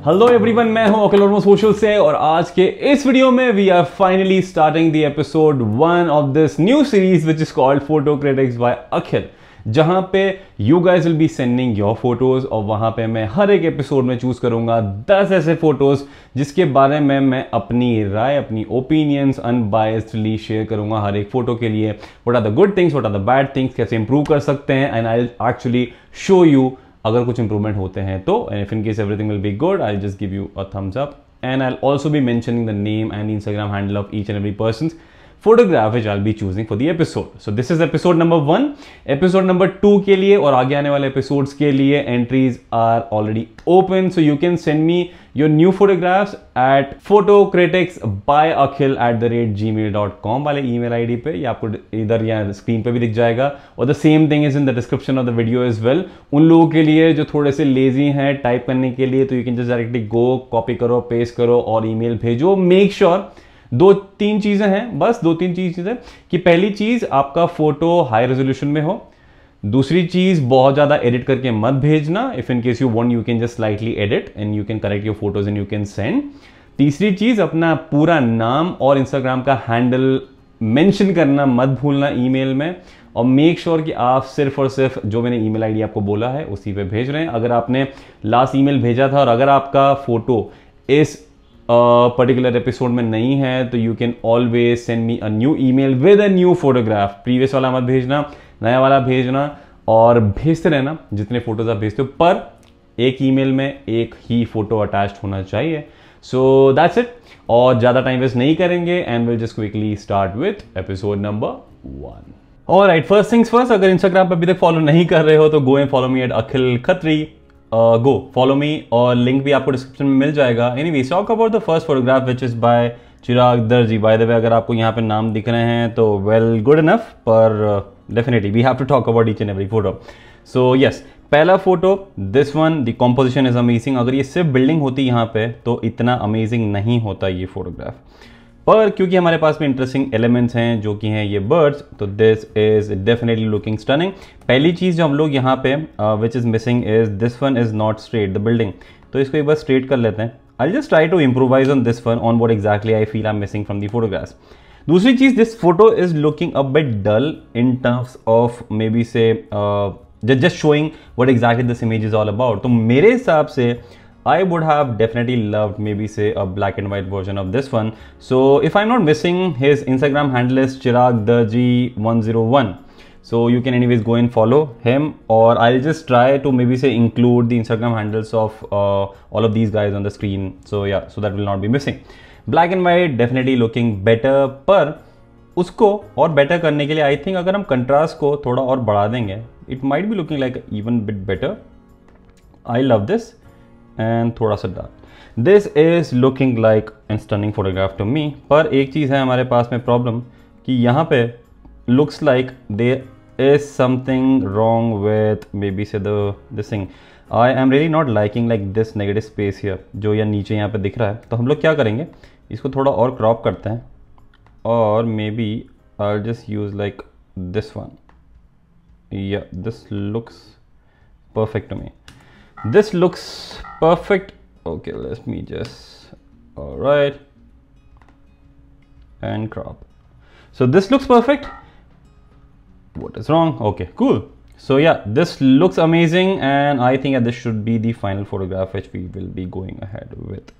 Hello everyone, मैं हूं अखिल और सोशल से, और आज के इस वीडियो में we are finally starting the episode 1 of this new series which is called photo critics by Akhil, जहां पे you guys will be sending your photos और वहां पे मैं हर एक एपिसोड में चूज करूंगा 10 ऐसे फोटोज जिसके बारे में मैं अपनी राय, अपनी ओपिनियंस अनबायस्डली शेयर करूंगा हर एक फोटो के लिए। What are the good things, what are the bad things, कैसे इंप्रूव कर सकते हैं, and I will actually show you अगर कुछ इंप्रूवमेंट होते हैं तो, and if in case everything will be good, I'll just give you a thumbs up, and I'll also be mentioning the name and the Instagram handle of each and every person's photograph which I'll be choosing for the episode. So this is episode number 1. Episode number 2 के लिए और आगे आने वाले episodes के लिए entries are already open, so you can send me your new photographs at photocriticsbyakhil@gmail.com वाले email ID पे, या आपको इधर या स्क्रीन पे भी दिख जाएगा, और the same thing is in the description of the video as well. उन लोगों के लिए जो थोड़े से lazy हैं टाइप करने के लिए, तो you can just directly go, copy करो, paste करो और email भेजो। Make sure दो तीन चीजें हैं, बस दो तीन चीजें कि पहली चीज आपका फोटो हाई रेजोल्यूशन में हो, दूसरी चीज बहुत ज्यादा एडिट करके मत भेजना। If in case you want you can just slightly edit and you can correct your photos and you can send. तीसरी चीज, अपना पूरा नाम और इंस्टाग्राम का हैंडल मेंशन करना मत भूलना ईमेल में, और मेक श्योर कि आप सिर्फ और सिर्फ जो मैंने ईमेल आईडी आपको बोला है उसी पे भेज रहे हैं। अगर आपने लास्ट ईमेल भेजा था और अगर आपका फोटो इस पर्टिकुलर एपिसोड में नहीं है तो you can always send me a new email with a new photograph. Previous वाला मत भेजना, नया वाला भेजना, और भेजते रहना जितने फोटोज आप भेजते हो, पर एक ईमेल में एक ही फोटो अटैच्ड होना चाहिए। सो दैट्स इट, और ज्यादा टाइम वेस्ट नहीं करेंगे and will just quickly start with episode number 1। Alright, first things first, अगर इंस्टाग्राम पर अभी तक फॉलो नहीं कर रहे हो तो go and follow me at Akhil Khatri. Go follow me, और लिंक भी आपको डिस्क्रिप्शन में मिल जाएगा। Anyways, talk about the first photograph which is by Chirag Darji. By the way, अगर आपको यहाँ पे नाम दिख रहे हैं तो वेल गुड इनफ, पर definitely we have to talk about each and every photo. So yes, पहला photo this one, the composition is amazing. अगर ये सिर्फ बिल्डिंग होती यहाँ पे तो इतना अमेजिंग नहीं होता ये फोटोग्राफ, पर क्योंकि हमारे पास में इंटरेस्टिंग एलिमेंट्स हैं जो कि हैं ये बर्ड्स, तो this is definitely looking stunning. पहली चीज जो हम लोग यहाँ पे which is missing is this one is not straight the building, तो इसको एक बार स्ट्रेट कर लेते हैं। I just try to improvise on this one on what exactly I feel I am missing from the photographs. दूसरी चीज, this photo is looking a bit dull in terms of maybe से just showing what exactly this image is all about. तो मेरे हिसाब से I would have definitely loved maybe say a black and white version of this one. So if I'm not missing, his Instagram handle is chiragdarji101. So you can anyways go and follow him, or I'll just try to maybe say include the Instagram handles of all of these guys on the screen. So yeah, so that will not be missing. Black and white definitely looking better, पर उसको और better करने के लिए I think अगर हम contrast को थोड़ा और बढ़ा देंगे, it might be looking like even bit better. I love this. And थोड़ा सा dark, this is looking like an stunning photograph to me. पर एक चीज़ है हमारे पास में प्रॉब्लम कि यहाँ पे looks like there is something wrong with maybe से this thing. I am really not liking like this negative space here जो या नीचे यहाँ पे दिख रहा है। तो हम लोग क्या करेंगे, इसको थोड़ा और क्रॉप करते हैं, और maybe I just use like this one. या this looks perfect to me, this looks perfect. Okay, let me just, all right, and crop. So this looks perfect. What is wrong? Okay, cool. So yeah, this looks amazing, and I think that this should be the final photograph which we will be going ahead with.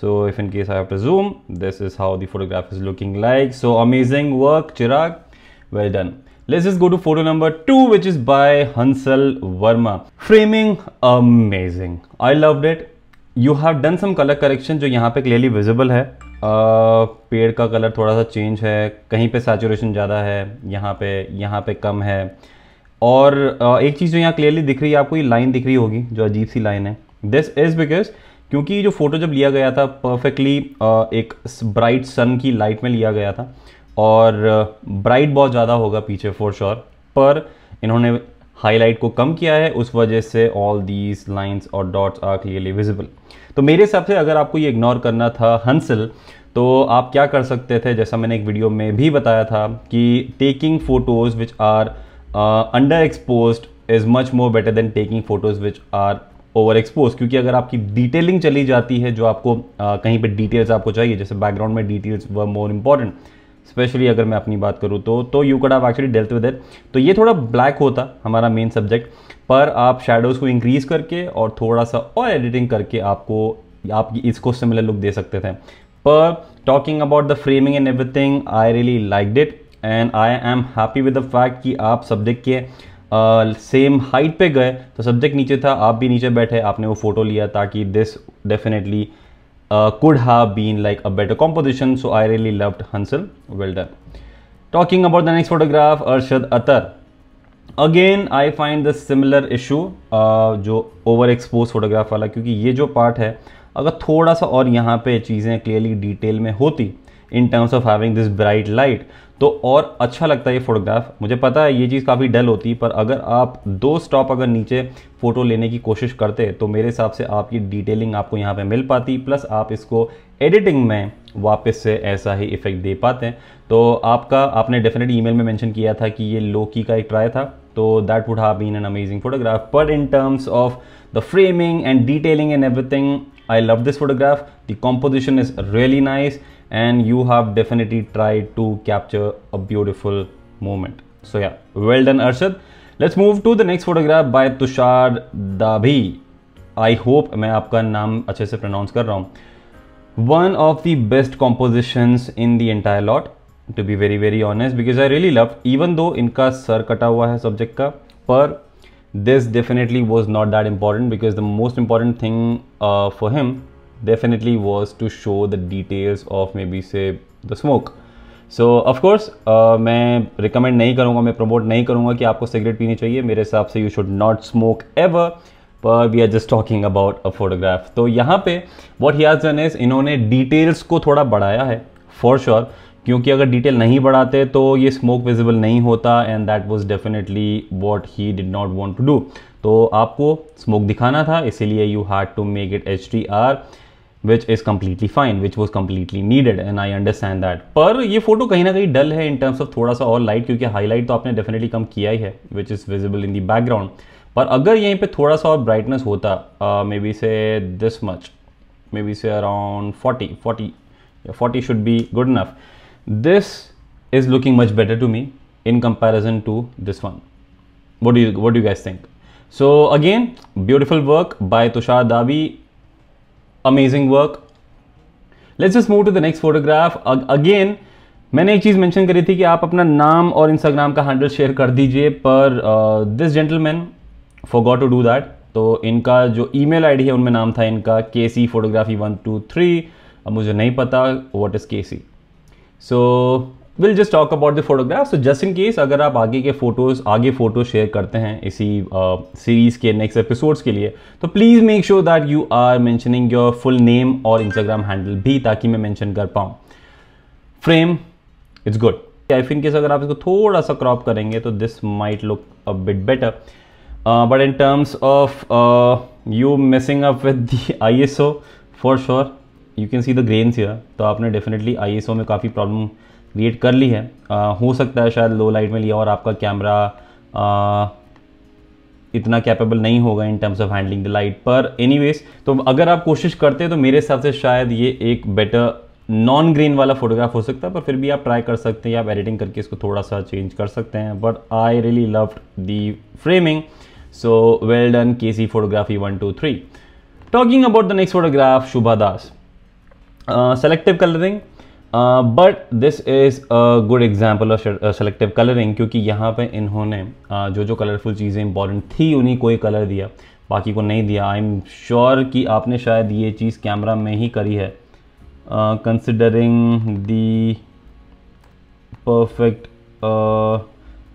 So if in case I have to zoom, this is how the photograph is looking like. So amazing work, Chirag, well done. Let's just go to photo number 2, which is by HANSAL VERMA. Framing amazing. I loved it. You have done some color correction जो यहाँ पे clearly visible है। पेड़ का colour थोड़ा सा change है, कहीं पे सैचुरेशन ज़्यादा है, यहाँ पे कम है, और एक चीज़ जो यहाँ क्लियरली दिख रही है आपको, ये लाइन दिख रही होगी जो अजीब सी लाइन है। दिस इज बिकॉज क्योंकि जो फोटो जब लिया गया था परफेक्टली एक ब्राइट सन की लाइट में लिया गया था, और ब्राइट बहुत ज़्यादा होगा पीछे फॉर श्योर, पर इन्होंने हाईलाइट को कम किया है, उस वजह से ऑल दीज लाइंस और डॉट्स आर क्लियरली विजिबल। तो मेरे हिसाब से अगर आपको ये इग्नोर करना था हंसल, तो आप क्या कर सकते थे, जैसा मैंने एक वीडियो में भी बताया था कि taking photos which are under exposed is much more better than taking photos which are over exposed, क्योंकि अगर आपकी डिटेलिंग चली जाती है, जो आपको कहीं पे डिटेल्स आपको चाहिए, जैसे बैकग्राउंड में डिटेल्स वर मोर इंपॉर्टेंट, स्पेशली अगर मैं अपनी बात करूँ तो you could have actually dealt with it. तो ये थोड़ा ब्लैक होता हमारा मेन सब्जेक्ट, पर आप शैडोज़ को इंक्रीज़ करके और थोड़ा सा और एडिटिंग करके आप इसको सिमिलर लुक दे सकते थे। पर talking about the framing and everything, I really liked it and I am happy with the fact कि आप सब्जेक्ट के सेम हाइट पे गए, तो सब्जेक्ट नीचे था, आप भी नीचे बैठे, आपने वो फोटो लिया, ताकि this definitely could have been like a better composition. So I really loved Hansal. Well done. Talking about the next photograph, Arshad Attar. Again I find the similar issue जो overexposed photograph वाला, क्योंकि ये जो part है, अगर थोड़ा सा और यहाँ पे चीज़ें क्लियरली डिटेल में होती इन terms of having this bright light, तो और अच्छा लगता है ये फोटोग्राफ। मुझे पता है ये चीज़ काफ़ी डल होती, पर अगर आप 2 स्टॉप अगर नीचे फ़ोटो लेने की कोशिश करते तो मेरे हिसाब से आपकी डिटेलिंग आपको यहाँ पे मिल पाती, प्लस आप इसको एडिटिंग में वापस से ऐसा ही इफेक्ट दे पाते हैं। तो आपने डेफिनेटली ईमेल में मेंशन किया था कि ये लोकी का एक ट्राई था, तो that would have been an amazing photograph. But in terms of the framing and detailing and everything, I love this photograph. The composition is really nice and you have definitely tried to capture a beautiful moment. So yeah, well done Arshad. Let's move to the next photograph by TUSHAR DABHEE. I hope मैं आपका नाम अच्छे से pronounce कर रहा हूँ। One of the best compositions in the entire lot, to be very very honest, because I really loved, even though इनका sir कटा हुआ है सब्जेक्ट का, पर this definitely was not that important, because the most important thing for him definitely was to show the details of maybe say the smoke. So of course मैं recommend नहीं करूँगा, मैं promote नहीं करूँगा कि आपको सिगरेट पीनी चाहिए, मेरे हिसाब से you should not smoke ever, but we are just talking about a photograph. तो यहाँ पे what he has done is इन्होंने details को थोड़ा बढ़ाया है for sure, क्योंकि अगर डिटेल नहीं बढ़ाते तो ये स्मोक विजिबल नहीं होता, and that was definitely what he did not want to do. तो आपको स्मोक दिखाना था, इसीलिए you had to make it HDR, which is completely fine, which was completely needed and I understand that. पर ये photo कहीं ना कहीं डल है इन टर्म्स ऑफ थोड़ा सा और लाइट, क्योंकि हाईलाइट तो आपने डेफिनेटली कम किया ही है, which is visible in the background. पर अगर यहीं पे थोड़ा सा और ब्राइटनेस होता, मे बी से दिस मच, मे बी से around 40 should be good enough. This is looking much better to me in comparison to this one. What do you guys think? So again, beautiful work by TUSHAR DABHEE, amazing work. Let's just move to the next photograph. Again, मैंने एक चीज़ mention करी थी कि आप अपना नाम और Instagram का हैंडल शेयर कर दीजिए, पर this gentleman forgot to do that. तो इनका जो ईमेल आईडी है उनमें नाम था इनका KC Photography 123। अब मुझे नहीं पता what is KC. So we'll just talk about the photograph. So just in case अगर आप आगे फ़ोटो शेयर करते हैं इसी सीरीज़ के नेक्स्ट एपिसोड्स के लिए, तो please make sure that you are mentioning your full name और इंस्टाग्राम हैंडल भी, ताकि मैं मेंशन कर पाऊँ। Frame it's good. If in case अगर आप इसको थोड़ा सा क्रॉप करेंगे तो this might look a bit better, but in terms of you missing up with the ISO for sure, you can see the grains here. तो आपने definitely ISO में काफ़ी प्रॉब्लम क्रिएट कर ली है। हो सकता है शायद लो लाइट में लिया और आपका कैमरा इतना कैपेबल नहीं होगा इन terms of handling the light, पर एनीवेज तो अगर आप कोशिश करते हैं तो मेरे हिसाब से शायद ये एक बेटर नॉन ग्रेन वाला फोटोग्राफ हो सकता है, पर फिर भी आप ट्राई कर सकते हैं, आप एडिटिंग करके इसको थोड़ा सा चेंज कर सकते हैं। But I really loved the framing, so well done KC Photography 123. Talking about the next photograph, Shubha Das. Selective coloring, but this is a good example of selective coloring, क्योंकि यहाँ पे इन्होंने जो कलरफुल चीज़ें important थी उन्हीं को ही colour दिया, बाकी को नहीं दिया। आई एम श्योर कि आपने शायद ये चीज़ कैमरा में ही करी है, कंसिडरिंग दी परफेक्ट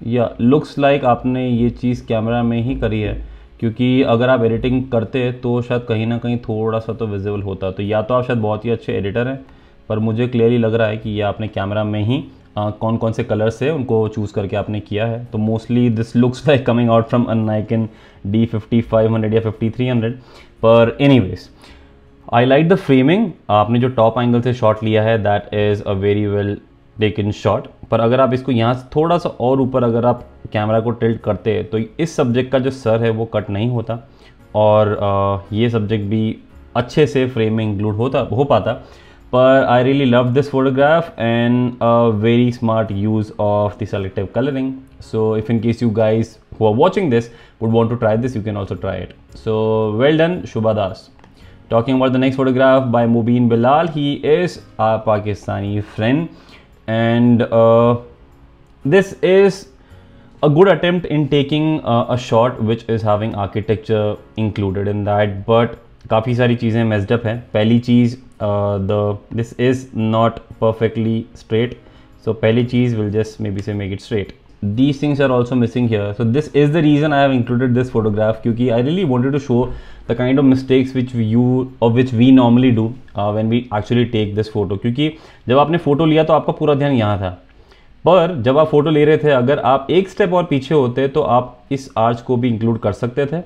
या लुक्स लाइक आपने ये चीज़ कैमरा में ही करी है, क्योंकि अगर आप एडिटिंग करते तो शायद कहीं ना कहीं थोड़ा सा तो विजिबल होता। तो या तो आप शायद बहुत ही अच्छे एडिटर हैं, पर मुझे क्लियरली लग रहा है कि ये आपने कैमरा में ही कौन कौन से कलर्स है उनको चूज़ करके आपने किया है। तो mostly this looks like coming out from Nikon D5500 या 5300, पर anyways I like the framing. आपने जो टॉप एंगल से शॉट लिया है that is a very well taken shot. पर अगर आप इसको यहाँ से थोड़ा सा और ऊपर अगर आप कैमरा को टिल्ट करते हैं तो इस सब्जेक्ट का जो सर है वो कट नहीं होता और ये सब्जेक्ट भी अच्छे से फ्रेम में इंक्लूड हो पाता। पर आई really love this photograph and very smart use of the selective colouring. So if in case you guys who are watching this would want to try this, you can also try it. So well done, Shubha Das. Talking about the next photograph by Mubin Bilal, he is a Pakistani friend and this is a good attempt in taking a shot which is having architecture included in that, but काफ़ी सारी चीज़ें messed up हैं। पहली चीज़ this is not perfectly straight, so पहली चीज़ will just maybe say make it straight. These things are also missing here, so this is the reason I have included this photograph क्योंकि I really wanted to show the kind of mistakes which we normally do when we actually take this photo। क्योंकि जब आपने photo लिया तो आपका पूरा ध्यान यहाँ था, पर जब आप फ़ोटो ले रहे थे अगर आप एक स्टेप और पीछे होते तो आप इस आर्च को भी इंक्लूड कर सकते थे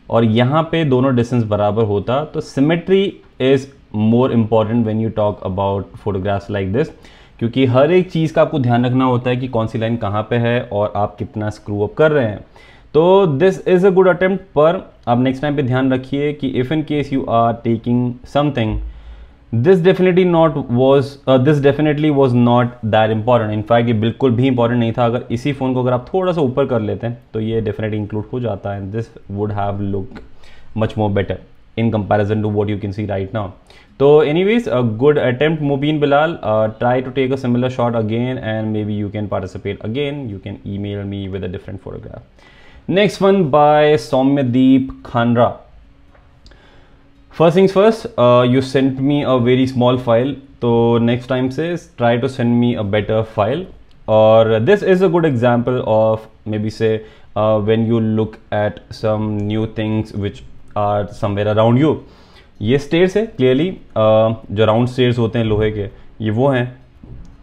और यहाँ पे दोनों डिस्टेंस बराबर होता। तो symmetry is more important when you talk about photographs like this, क्योंकि हर एक चीज़ का आपको ध्यान रखना होता है कि कौन सी लाइन कहाँ पे है और आप कितना स्क्रू अप कर रहे हैं। तो this is a good attempt, पर आप नेक्स्ट टाइम पे ध्यान रखिए कि if in case you are taking something, this definitely was not that important. In fact ये बिल्कुल भी इंपॉर्टेंट नहीं था। अगर इसी फ़ोन को अगर आप थोड़ा सा ऊपर कर लेते हैं तो ये डेफिनेटली इंक्लूड हो जाता है। This would have look much more better in comparison to what you can see right now. So anyways, a good attempt Mubin Bilal. Try to take a similar shot again and maybe you can participate again. You can email me with a different photograph. Next one by Soumyadeep Khanra. First things first, you sent me a very small file, so next time says try to send me a better file. Or this is a good example of maybe say when you look at some new things which are somewhere around you. ये stairs है clearly, जो round stairs होते हैं लोहे के, ये वो हैं।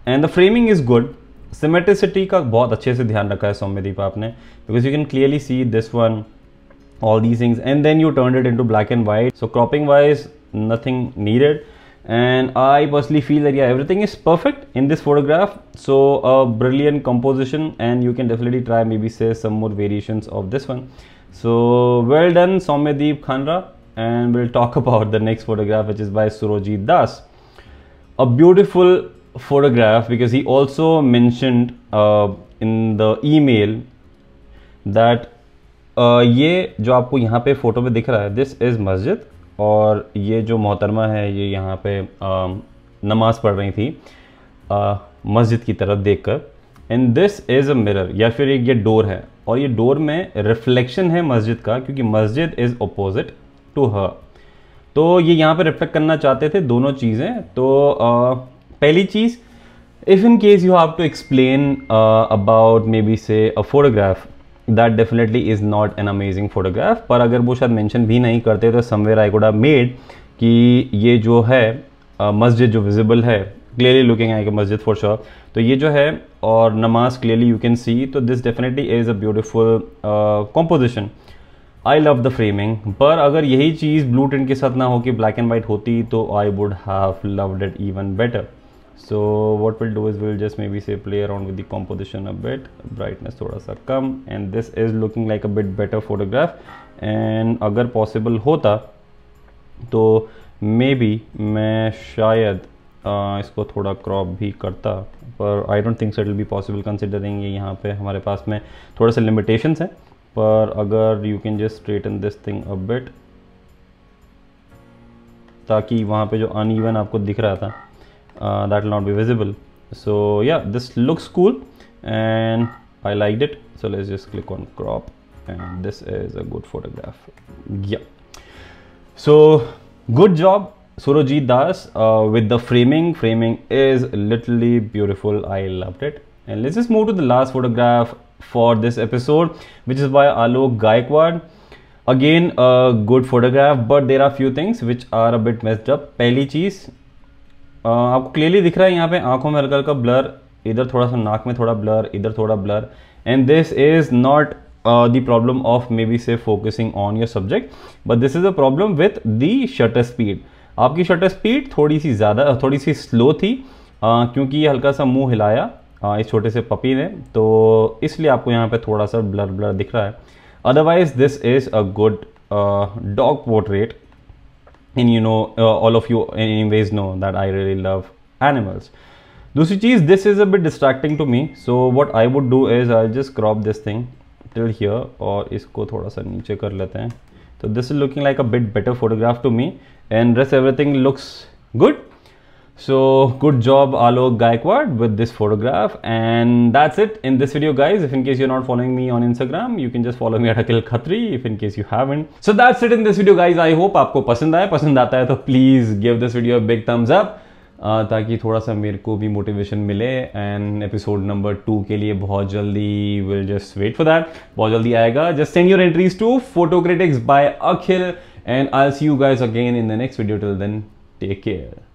And the framing is good. Symmetricity का बहुत अच्छे से ध्यान रखा है सौम्यदीप आपने, because you can clearly see this one, all these things, and then you turn it into black and white. So cropping wise nothing needed and I personally feel that yeah, everything is perfect in this photograph. So a brilliant composition and you can definitely try maybe say some more variations of this one. So well done Soumyadeep Khanra, and we'll talk about the next photograph which is by Surojit Das. A beautiful photograph because he also mentioned in the email that ये जो आपको यहाँ पे photo में दिख रहा है this is मस्जिद, और ये जो मोहतरमा है ये यहाँ पे नमाज़ पढ़ रही थी मस्जिद की तरफ देखकर। And this is a mirror, या फिर एक ये डोर है और ये डोर में रिफ्लेक्शन है मस्जिद का, क्योंकि मस्जिद इज़ अपोजिट टू हर। तो ये यहाँ पे रिफ्लेक्ट करना चाहते थे दोनों चीज़ें। तो पहली चीज़, if in case you have to explain about maybe say a photograph, that definitely is not an amazing photograph. पर अगर वो शायद मेंशन भी नहीं करते तो somewhere I could have made कि ये जो है मस्जिद जो विजिबल है, क्लियरली लुकिंग है मस्जिद फॉर श्योर, तो ये जो है और नमाज क्लियरली यू कैन सी। तो this definitely is a beautiful composition. I love the framing. पर अगर यही चीज़ ब्लू टिंट के साथ ना हो कि ब्लैक एंड वाइट होती तो I would have loved it even better. So what we'll do is we'll just maybe say play around with the composition a bit, brightness थोड़ा सा कम, and this is looking like a bit better photograph. And अगर possible होता तो maybe मैं शायद इसको थोड़ा crop भी करता, पर I don't think so it will be possible considering ये यहाँ पे हमारे पास में थोड़े से limitations हैं। पर अगर you can just straighten this thing a bit ताकि वहाँ पे जो uneven आपको दिख रहा था that will not be visible. So yeah, this looks cool and I liked it. So let's just click on crop, and this is a good photograph. Yeah, so good job Surojit Das with the framing. Framing is literally beautiful. I loved it. And let's just move to the last photograph for this episode, which is by Alok Gaikwad. Again a good photograph, but there are few things which are a bit messed up. पहली चीज़, आपको clearly दिख रहा है यहाँ पे आंखों में हल्का हल्का ब्लर, इधर थोड़ा सा नाक में थोड़ा ब्लर, इधर थोड़ा blur. And this is not the problem of maybe say focusing on your subject, but this is a problem with the shutter speed. आपकी शटर स्पीड थोड़ी सी ज़्यादा, थोड़ी सी स्लो थी क्योंकि ये हल्का सा मुंह हिलाया इस छोटे से पपी ने, तो इसलिए आपको यहाँ पे थोड़ा सा ब्लर ब्लर दिख रहा है। Otherwise this is a good dog portrait in you know all of you anyways know that I really love animals. दूसरी चीज़, this is a bit distracting to me, so what I would do is I just crop this thing till here और इसको थोड़ा सा नीचे कर लेते हैं। तो this is looking like a bit better photograph to me and rest everything looks good. So good job Alok Gaikwad with this photograph, and that's it in this video guys. If in case you're not following me on Instagram, you can just follow me at Akhil Khatri if in case you haven't. So that's it in this video guys. I hope आपको पसंद आया. पसंद आता है तो please give this video a big thumbs up ताकि थोड़ा सा मेरे को भी मोटिवेशन मिले, एंड एपिसोड नंबर 2 के लिए बहुत जल्दी will just wait for that, बहुत जल्दी आएगा. Just send your entries to photocriticsbyakhil and I'll see you guys again in the next video. Till then, take care.